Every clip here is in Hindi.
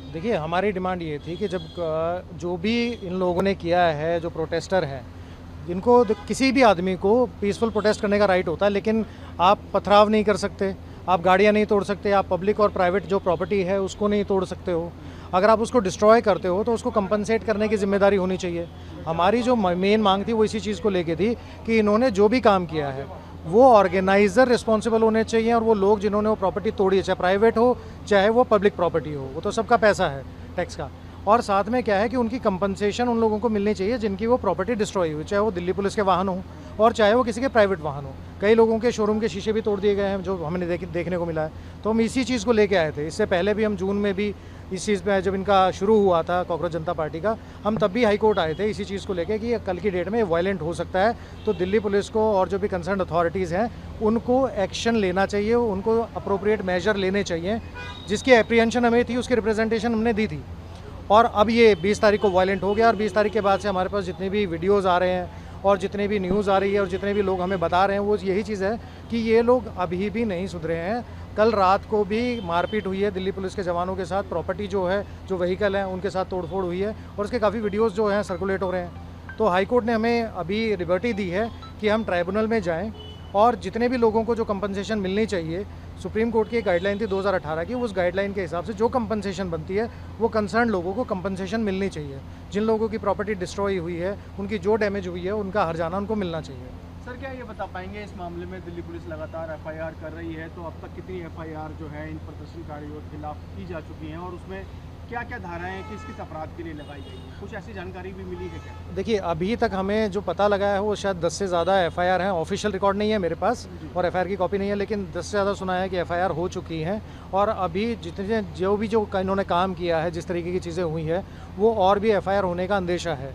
देखिए, हमारी डिमांड ये थी कि जब जो भी इन लोगों ने किया है, जो प्रोटेस्टर हैं, जिनको किसी भी आदमी को पीसफुल प्रोटेस्ट करने का राइट होता है, लेकिन आप पथराव नहीं कर सकते, आप गाड़ियाँ नहीं तोड़ सकते, आप पब्लिक और प्राइवेट जो प्रॉपर्टी है उसको नहीं तोड़ सकते हो। अगर आप उसको डिस्ट्रॉय करते हो तो उसको कंपनसेट करने की जिम्मेदारी होनी चाहिए। हमारी जो मेन मांग थी वो इसी चीज़ को लेके थी कि इन्होंने जो भी काम किया है वो ऑर्गेनाइज़र रिस्पॉन्सिबल होने चाहिए, और वो लोग जिन्होंने वो प्रॉपर्टी तोड़ी है, चाहे प्राइवेट हो चाहे वो पब्लिक प्रॉपर्टी हो, वो तो सबका पैसा है टैक्स का। और साथ में क्या है कि उनकी कंपनसेशन उन लोगों को मिलनी चाहिए जिनकी वो प्रॉपर्टी डिस्ट्रॉय हुई, चाहे वो दिल्ली पुलिस के वाहन हो और चाहे वो किसी के प्राइवेट वाहन हो। कई लोगों के शोरूम के शीशे भी तोड़ दिए गए हैं, जो हमने देखने को मिला है। तो हम इसी चीज़ को लेके आए थे। इससे पहले भी हम जून में भी इस चीज़ में, जब इनका शुरू हुआ था कॉकरोच जनता पार्टी का, हम तब भी हाई कोर्ट आए थे इसी चीज़ को लेके कि कल की डेट में वायलेंट हो सकता है, तो दिल्ली पुलिस को और जो भी कंसर्न अथॉरिटीज़ हैं उनको एक्शन लेना चाहिए, उनको अप्रोप्रिएट मेजर लेने चाहिए। जिसकी एप्रीहेंशन हमें थी उसकी रिप्रेजेंटेशन हमने दी थी। और अब ये 20 तारीख को वायलेंट हो गया, और 20 तारीख के बाद से हमारे पास जितने भी वीडियोज़ आ रहे हैं और जितने भी न्यूज़ आ रही है और जितने भी लोग हमें बता रहे हैं, वो यही चीज़ है कि ये लोग अभी भी नहीं सुधरे हैं। कल रात को भी मारपीट हुई है दिल्ली पुलिस के जवानों के साथ, प्रॉपर्टी जो है, जो व्हीकल हैं उनके साथ तोड़फोड़ हुई है, और उसके काफ़ी वीडियोज़ जो हैं सर्कुलेट हो रहे हैं। तो हाई कोर्ट ने हमें अभी लिबर्टी दी है कि हम ट्राइब्यूनल में जाएँ और जितने भी लोगों को जो कंपनसेशन मिलनी चाहिए, सुप्रीम कोर्ट की एक गाइडलाइन थी 2018 की, उस गाइडलाइन के हिसाब से जो कंपनसेशन बनती है वो कंसर्न लोगों को कंपनसेशन मिलनी चाहिए। जिन लोगों की प्रॉपर्टी डिस्ट्रॉय हुई है, उनकी जो डैमेज हुई है, उनका हर्जाना उनको मिलना चाहिए। सर, क्या ये बता पाएंगे इस मामले में दिल्ली पुलिस लगातार एफआईआर कर रही है, तो अब तक कितनी एफआईआर जो है इन प्रदर्शनकारियों के खिलाफ की जा चुकी हैं, और उसमें क्या क्या धाराएं किस किस अपराध के लिए लगाई गई हैं? कुछ ऐसी जानकारी भी मिली है क्या? देखिए, अभी तक हमें जो पता लगा है वो शायद 10 से ज़्यादा एफआईआर हैं। ऑफिशियल रिकॉर्ड नहीं है मेरे पास और एफआईआर की कॉपी नहीं है, लेकिन 10 से ज़्यादा सुना है कि एफआईआर हो चुकी हैं। और अभी जितने जो इन्होंने काम किया है, जिस तरीके की चीज़ें हुई हैं, वो और भी एफआईआर होने का अंदेशा है,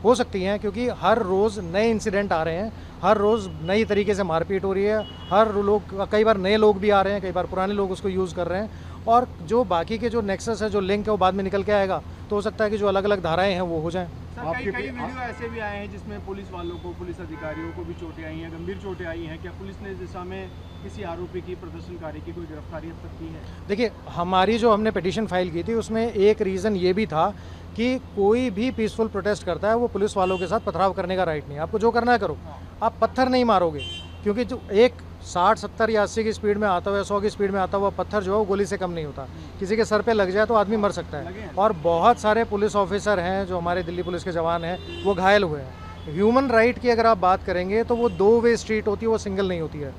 हो सकती हैं, क्योंकि हर रोज़ नए इंसिडेंट आ रहे हैं, हर रोज़ नई तरीके से मारपीट हो रही है, हर लोग, कई बार नए लोग भी आ रहे हैं, कई बार पुराने लोग उसको यूज़ कर रहे हैं, और जो बाकी के जो नेक्सस है, जो लिंक है, वो बाद में निकल के आएगा। तो हो सकता है कि जो अलग अलग धाराएं हैं वो हो जाएं। सर, कई वीडियो ऐसे भी आए हैं जिसमें पुलिस वालों को, पुलिस अधिकारियों को भी चोटें आई हैं, गंभीर चोटें आई हैं। क्या पुलिस ने इस दिशा में किसी आरोपी की, प्रदर्शनकारी की कोई गिरफ्तारी अब तक की है? देखिए, हमारी जो हमने पिटीशन फाइल की थी उसमें एक रीज़न ये भी था कि कोई भी पीसफुल प्रोटेस्ट करता है वो पुलिस वालों के साथ पथराव करने का राइट नहीं है। आपको जो करना है करो, आप पत्थर नहीं मारोगे, क्योंकि जो एक 60, 70 या 80 की स्पीड में आता हुआ, 100 की स्पीड में आता हुआ पत्थर जो है वो गोली से कम नहीं होता। किसी के सर पे लग जाए तो आदमी मर सकता है, और बहुत सारे पुलिस ऑफिसर हैं जो हमारे दिल्ली पुलिस के जवान हैं वो घायल हुए हैं। ह्यूमन राइट की अगर आप बात करेंगे तो वो 2 वे स्ट्रीट होती है, वो सिंगल नहीं होती है।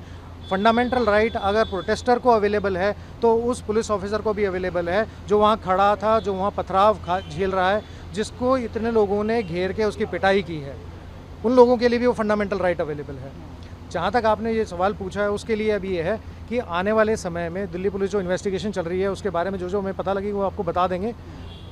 फंडामेंटल राइट अगर प्रोटेस्टर को अवेलेबल है तो उस पुलिस ऑफिसर को भी अवेलेबल है जो वहाँ खड़ा था, जो वहाँ पथराव झेल रहा है, जिसको इतने लोगों ने घेर के उसकी पिटाई की है, उन लोगों के लिए भी वो फंडामेंटल राइट अवेलेबल है। जहाँ तक आपने ये सवाल पूछा है उसके लिए अभी ये है कि आने वाले समय में दिल्ली पुलिस जो इन्वेस्टिगेशन चल रही है उसके बारे में जो हमें पता लगी वो आपको बता देंगे।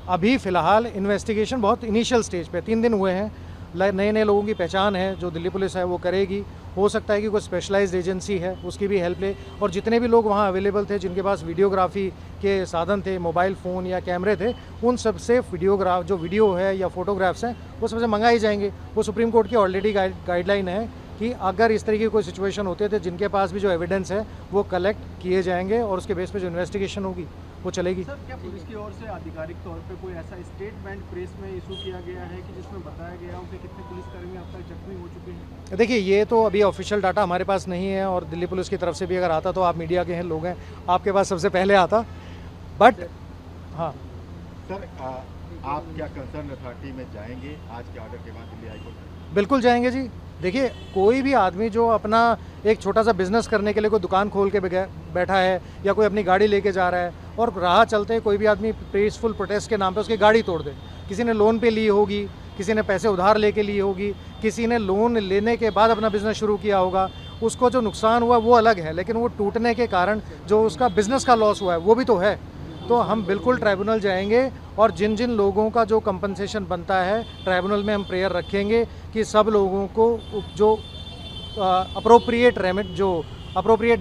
अभी फ़िलहाल इन्वेस्टिगेशन बहुत इनिशियल स्टेज पे, 3 दिन हुए हैं, नए नए लोगों की पहचान है जो दिल्ली पुलिस है वो करेगी। हो सकता है कि कोई स्पेशलाइज्ड एजेंसी है उसकी भी हेल्प ले, और जितने भी लोग वहाँ अवेलेबल थे, जिनके पास वीडियोग्राफी के साधन थे, मोबाइल फ़ोन या कैमरे थे, उन सब से जो वीडियो है या फोटोग्राफ्स हैं वो सबसे मंगाए जाएंगे। वो सुप्रीम कोर्ट की ऑलरेडी गाइडलाइन है कि अगर इस तरह की कोई सिचुएशन होती है तो जिनके पास भी जो एविडेंस है वो कलेक्ट किए जाएंगे, और उसके बेस पे जो इन्वेस्टिगेशन होगी वो चलेगी। सर, क्या पुलिस की ओर से आधिकारिक तौर पे कोई ऐसा स्टेटमेंट प्रेस में इशू किया गया है कि जिसमें बताया गया हो कि कितने पुलिसकर्मी अब तक जख्मी हो चुके हैं? देखिए, ये तो अभी ऑफिशियल डाटा हमारे पास नहीं है, और दिल्ली पुलिस की तरफ से भी अगर आता तो आप मीडिया के हैं लोग हैं, आपके पास सबसे पहले आता। बट हाँ सर, आप क्या कंसर्न अथॉरिटी में जाएंगे आज के ऑर्डर के बाद दिल्ली हाईकोर्ट में? बिल्कुल जाएंगे जी। देखिए, कोई भी आदमी जो अपना एक छोटा सा बिजनेस करने के लिए कोई दुकान खोल के बैठा है, या कोई अपनी गाड़ी लेके जा रहा है, और राह चलते कोई भी आदमी पीसफुल प्रोटेस्ट के नाम पे उसकी गाड़ी तोड़ दे, किसी ने लोन पे ली होगी, किसी ने पैसे उधार लेके ली होगी, किसी ने लोन लेने के बाद अपना बिजनेस शुरू किया होगा, उसको जो नुकसान हुआ वो अलग है, लेकिन वो टूटने के कारण जो उसका बिजनेस का लॉस हुआ है वो भी तो है। तो हम बिल्कुल ट्राइब्यूनल जाएंगे, और जिन जिन लोगों का जो कंपनसेशन बनता है ट्राइब्यूनल में हम प्रेयर रखेंगे कि सब लोगों को जो अप्रोप्रिएट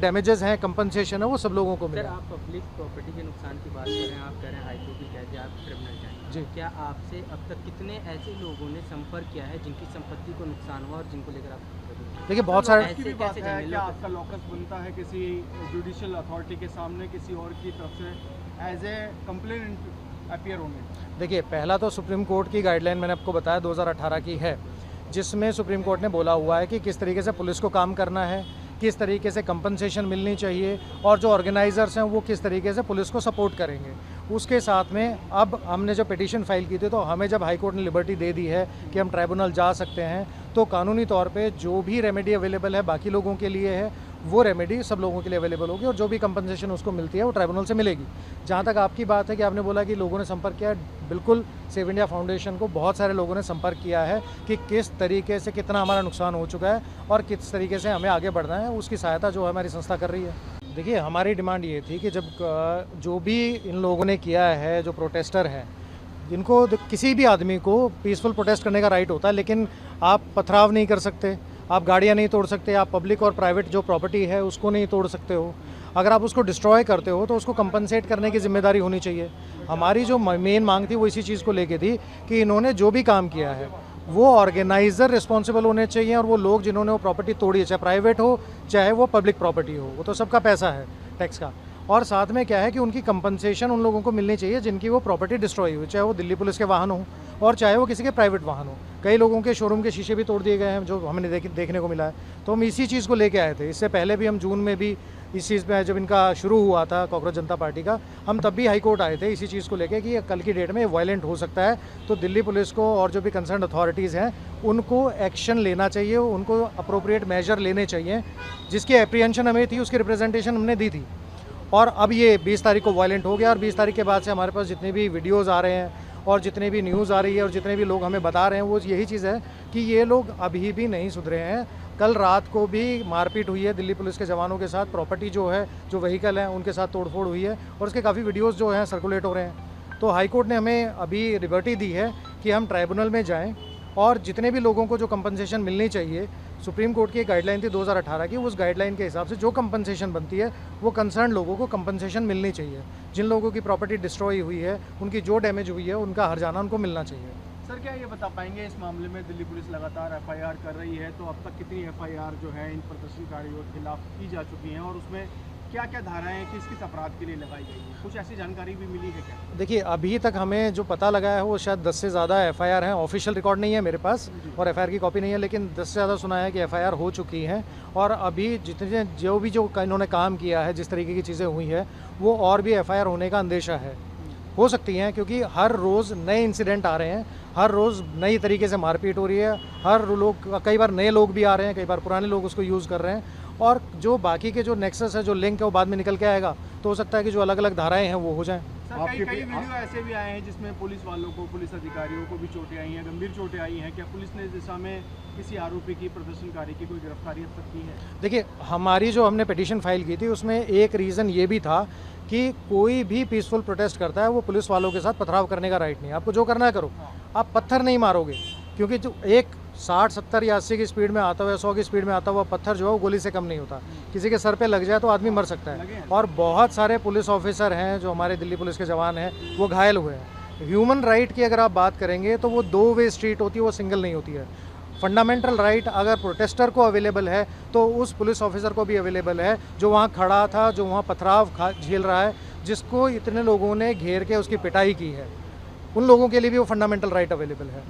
डैमेजेस हैं, कंपनसेशन है, वो सब लोगों को मिले। सर, आप पब्लिक प्रॉपर्टी के नुकसान की बात कर रहे हैं, आप कह रहे हैं हाईकोर्ट भी कहते हैं आप ट्रिब्यूनल जाएंगे जी। क्या आपसे अब तक कितने ऐसे लोगों ने संपर्क किया है जिनकी संपत्ति को नुकसान हुआ और जिनको लेकर आप? देखिए, बहुत सारे की भी बात है, क्या आपका लॉकअप बनता है किसी जुडिशियल अथॉरिटी के सामने किसी और की तरफ से एज ए कंप्लेनेंट अपीयर होंगे? देखिए, पहला तो सुप्रीम कोर्ट की गाइडलाइन मैंने आपको बताया 2018 की है, जिसमें सुप्रीम कोर्ट ने बोला हुआ है कि किस तरीके से पुलिस को काम करना है, किस तरीके से कंपनसेशन मिलनी चाहिए और जो ऑर्गेनाइजर्स हैं वो किस तरीके से पुलिस को सपोर्ट करेंगे। उसके साथ में अब हमने जो पिटीशन फाइल की थी, तो हमें जब हाई कोर्ट ने लिबर्टी दे दी है कि हम ट्राइब्यूनल जा सकते हैं, तो कानूनी तौर पे जो भी रेमेडी अवेलेबल है बाकी लोगों के लिए है, वो रेमेडी सब लोगों के लिए अवेलेबल होगी और जो भी कंपनसेशन उसको मिलती है वो ट्राइब्यूनल से मिलेगी। जहाँ तक आपकी बात है कि आपने बोला कि लोगों ने संपर्क किया, बिल्कुल सेव इंडिया फाउंडेशन को बहुत सारे लोगों ने संपर्क किया है कि किस तरीके से कितना हमारा नुकसान हो चुका है और किस तरीके से हमें आगे बढ़ना है, उसकी सहायता जो हमारी संस्था कर रही है। देखिए, हमारी डिमांड ये थी कि जब जो भी इन लोगों ने किया है, जो प्रोटेस्टर हैं, जिनको किसी भी आदमी को पीसफुल प्रोटेस्ट करने का राइट होता है, लेकिन आप पथराव नहीं कर सकते, आप गाड़ियाँ नहीं तोड़ सकते, आप पब्लिक और प्राइवेट जो प्रॉपर्टी है उसको नहीं तोड़ सकते हो। अगर आप उसको डिस्ट्रॉय करते हो तो उसको कंपनसेट करने की जिम्मेदारी होनी चाहिए। हमारी जो मेन मांग थी वो इसी चीज़ को लेके थी कि इन्होंने जो भी काम किया है वो ऑर्गेनाइज़र रिस्पॉन्सिबल होने चाहिए और वो लोग जिन्होंने वो प्रॉपर्टी तोड़ी है, चाहे प्राइवेट हो चाहे वो पब्लिक प्रॉपर्टी हो, वो तो सबका पैसा है टैक्स का। और साथ में क्या है कि उनकी कंपनसेशन उन लोगों को मिलनी चाहिए जिनकी वो प्रॉपर्टी डिस्ट्रॉय हुई, चाहे वो दिल्ली पुलिस के वाहन हो और चाहे वो किसी के प्राइवेट वाहन हो। कई लोगों के शोरूम के शीशे भी तोड़ दिए गए हैं जो हमें देखने को मिला है। तो हम इसी चीज़ को लेके आए थे। इससे पहले भी हम जून में भी इस चीज़ में जब इनका शुरू हुआ था कॉकरोच जनता पार्टी का, हम तब भी हाई कोर्ट आए थे इसी चीज़ को लेके कि कल की डेट में वायलेंट हो सकता है, तो दिल्ली पुलिस को और जो भी कंसर्न अथॉरिटीज़ हैं उनको एक्शन लेना चाहिए, उनको अप्रोप्रिएट मेजर लेने चाहिए। जिसकी एप्रीहेंशन हमें थी उसकी रिप्रेजेंटेशन हमने दी थी। और अब ये 20 तारीख को वायलेंट हो गया और 20 तारीख के बाद से हमारे पास जितने भी वीडियोज़ आ रहे हैं और जितने भी न्यूज़ आ रही है और जितने भी लोग हमें बता रहे हैं वो यही चीज़ है कि ये लोग अभी भी नहीं सुधरे हैं। कल रात को भी मारपीट हुई है दिल्ली पुलिस के जवानों के साथ, प्रॉपर्टी जो है, जो व्हीकल हैं उनके साथ तोड़फोड़ हुई है और उसके काफ़ी वीडियोज़ जो हैं सर्कुलेट हो रहे हैं। तो हाई कोर्ट ने हमें अभी लिबर्टी दी है कि हम ट्राइब्यूनल में जाएँ और जितने भी लोगों को जो कंपनसेशन मिलनी चाहिए, सुप्रीम कोर्ट की एक गाइडलाइन थी 2018 की, उस गाइडलाइन के हिसाब से जो कंपनसेशन बनती है वो कंसर्न लोगों को कंपनसेशन मिलनी चाहिए। जिन लोगों की प्रॉपर्टी डिस्ट्रॉय हुई है, उनकी जो डैमेज हुई है, उनका हर्जाना उनको मिलना चाहिए। सर, क्या ये बता पाएंगे इस मामले में दिल्ली पुलिस लगातार एफआईआर कर रही है, तो अब तक कितनी एफआईआर जो है इन प्रदर्शनकारियों के खिलाफ की जा चुकी हैं और उसमें क्या क्या धाराएं किस किस अपराध के लिए लगाई गई हैं? कुछ ऐसी जानकारी भी मिली है क्या? देखिए, अभी तक हमें जो पता लगा है वो शायद 10 से ज़्यादा एफआईआर हैं। ऑफिशियल रिकॉर्ड नहीं है मेरे पास और एफआईआर की कॉपी नहीं है, लेकिन 10 से ज़्यादा सुना है कि एफआईआर हो चुकी हैं। और अभी जितने जो इन्होंने काम किया है, जिस तरीके की चीज़ें हुई हैं, वो और भी एफआईआर होने का अंदेशा है, हो सकती हैं, क्योंकि हर रोज़ नए इंसिडेंट आ रहे हैं, हर रोज़ नई तरीके से मारपीट हो रही है, हर लोग, कई बार नए लोग भी आ रहे हैं, कई बार पुराने लोग उसको यूज़ कर रहे हैं और जो बाकी के जो नेक्सस है, जो लिंक है, वो बाद में निकल के आएगा। तो हो सकता है कि जो अलग अलग धाराएं हैं वो हो जाएं। सर, कई वीडियो ऐसे भी आए हैं जिसमें पुलिस वालों को, पुलिस अधिकारियों को भी चोटें आई हैं, गंभीर चोटें आई हैं। क्या पुलिस ने इस दिशा में किसी आरोपी की, प्रदर्शनकारी की कोई गिरफ्तारी अब तक की है? देखिए, हमारी जो हमने पिटीशन फाइल की थी उसमें एक रीज़न ये भी था कि कोई भी पीसफुल प्रोटेस्ट करता है वो पुलिस वालों के साथ पथराव करने का राइट नहीं है। आपको जो करना है करो, आप पत्थर नहीं मारोगे, क्योंकि जो एक 60, 70 या 80 की स्पीड में आता हुआ, 100 की स्पीड में आता हुआ पत्थर जो है वो गोली से कम नहीं होता। किसी के सर पे लग जाए तो आदमी मर सकता है। और बहुत सारे पुलिस ऑफिसर हैं जो हमारे दिल्ली पुलिस के जवान हैं, वो घायल हुए हैं। ह्यूमन राइट की अगर आप बात करेंगे तो वो 2 वे स्ट्रीट होती है, वो सिंगल नहीं होती है। फंडामेंटल राइट अगर प्रोटेस्टर को अवेलेबल है तो उस पुलिस ऑफिसर को भी अवेलेबल है जो वहाँ खड़ा था, जो वहाँ पथराव झेल रहा है, जिसको इतने लोगों ने घेर के उसकी पिटाई की है, उन लोगों के लिए भी वो फंडामेंटल राइट अवेलेबल है।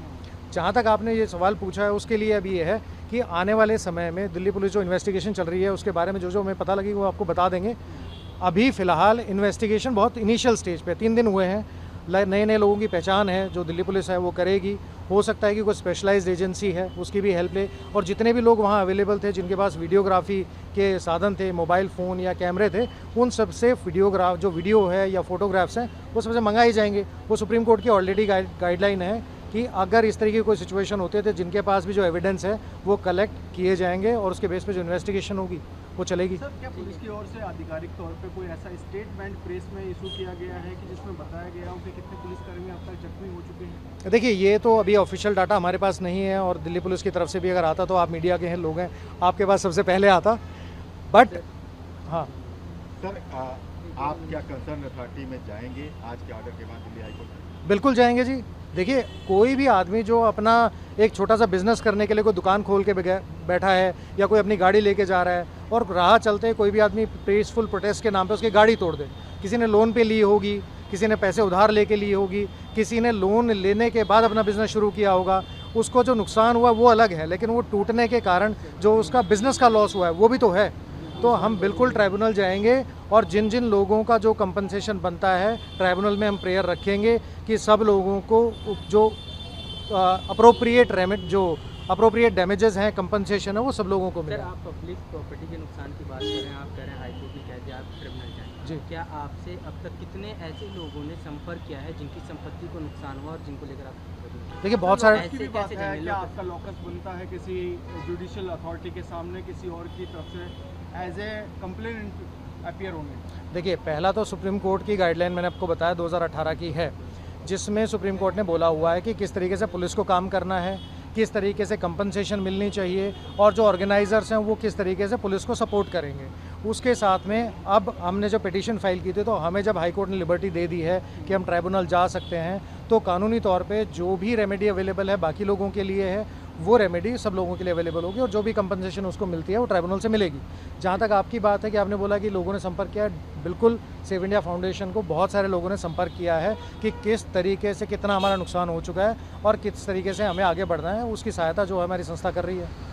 जहाँ तक आपने ये सवाल पूछा है उसके लिए अभी ये है कि आने वाले समय में दिल्ली पुलिस जो इन्वेस्टिगेशन चल रही है उसके बारे में जो हमें पता लगी वो आपको बता देंगे। अभी फ़िलहाल इन्वेस्टिगेशन बहुत इनिशियल स्टेज पे, 3 दिन हुए हैं, नए लोगों की पहचान है जो दिल्ली पुलिस है वो करेगी। हो सकता है कि कोई स्पेशलाइज्ड एजेंसी है उसकी भी हेल्प ले, और जितने भी लोग वहाँ अवेलेबल थे जिनके पास वीडियोग्राफी के साधन थे, मोबाइल फ़ोन या कैमरे थे, उन सब से जो वीडियो है या फोटोग्राफ्स हैं वो सबसे मंगाए जाएंगे। वो सुप्रीम कोर्ट की ऑलरेडी गाइडलाइन है कि अगर इस तरीके की कोई सिचुएशन होती है तो जिनके पास भी जो एविडेंस है वो कलेक्ट किए जाएंगे और उसके बेस पे जो इन्वेस्टिगेशन होगी वो चलेगी। सर, क्या पुलिस की ओर से आधिकारिक तौर पे कोई ऐसा स्टेटमेंट प्रेस में इशू किया गया है कि जिसमें बताया गया हो कि कितने पुलिसकर्मी अब तक जख्मी हो चुके हैं? देखिए, ये तो अभी ऑफिशियल डाटा हमारे पास नहीं है और दिल्ली पुलिस की तरफ से भी अगर आता तो आप मीडिया के हैं लोग हैं, आपके पास सबसे पहले आता। बट हाँ सर, आप क्या कंसर्न अथॉरिटी में जाएंगे आज के ऑर्डर के बाद दिल्ली हाईकोर्ट में? बिल्कुल जाएंगे जी। देखिए, कोई भी आदमी जो अपना एक छोटा सा बिजनेस करने के लिए कोई दुकान खोल के बैठा है या कोई अपनी गाड़ी लेके जा रहा है और राह चलते कोई भी आदमी पीसफुल प्रोटेस्ट के नाम पे उसकी गाड़ी तोड़ दे, किसी ने लोन पे ली होगी किसी ने पैसे उधार लेके लिए होगी, किसी ने लोन लेने के बाद अपना बिज़नेस शुरू किया होगा, उसको जो नुकसान हुआ वो अलग है, लेकिन वो टूटने के कारण जो उसका बिज़नेस का लॉस हुआ है वो भी तो है। तो हम बिल्कुल ट्राइब्यूनल जाएंगे और जिन जिन लोगों का जो कंपनसेशन बनता है ट्राइब्यूनल में हम प्रेयर रखेंगे कि सब लोगों को जो अप्रोप्रिएट डैमेजेस हैं, कंपनसेशन है, वो सब लोगों को सर, मिले। आप पब्लिक प्रॉपर्टी के नुकसान की बात कर रहे हैं, आप कह रहे हैं हाईकोर्ट ने कह दिया आप ट्रिब्यूनल जाएंगे। जी। क्या आपसे अब तक कितने ऐसे लोगों ने संपर्क किया है जिनकी संपत्ति को नुकसान हुआ और जिनको लेकर आप देखिए बहुत सारे आपकी भी ऐसे बात कैसे है, झमेले क्या होते आपका लॉकअप बनता है किसी जुडिशियल अथॉरिटी के सामने किसी और की तरफ से एज ए कंप्लेनेंट अपीयर होने? देखिए पहला तो सुप्रीम कोर्ट की गाइडलाइन मैंने आपको बताया 2018 की है, जिसमें सुप्रीम कोर्ट ने बोला हुआ है कि किस तरीके से पुलिस को काम करना है, किस तरीके से कंपनसेशन मिलनी चाहिए और जो ऑर्गेनाइजर्स हैं वो किस तरीके से पुलिस को सपोर्ट करेंगे। उसके साथ में अब हमने जो पिटीशन फाइल की थी तो हमें जब हाई कोर्ट ने लिबर्टी दे दी है कि हम ट्राइब्यूनल जा सकते हैं, तो कानूनी तौर पे जो भी रेमेडी अवेलेबल है बाकी लोगों के लिए है वो रेमेडी सब लोगों के लिए अवेलेबल होगी और जो भी कंपनसेशन उसको मिलती है वो ट्राइब्यूनल से मिलेगी। जहाँ तक आपकी बात है कि आपने बोला कि लोगों ने संपर्क किया, बिल्कुल सेव इंडिया फाउंडेशन को बहुत सारे लोगों ने संपर्क किया है कि किस तरीके से कितना हमारा नुकसान हो चुका है और किस तरीके से हमें आगे बढ़ना है, उसकी सहायता जो है हमारी संस्था कर रही है।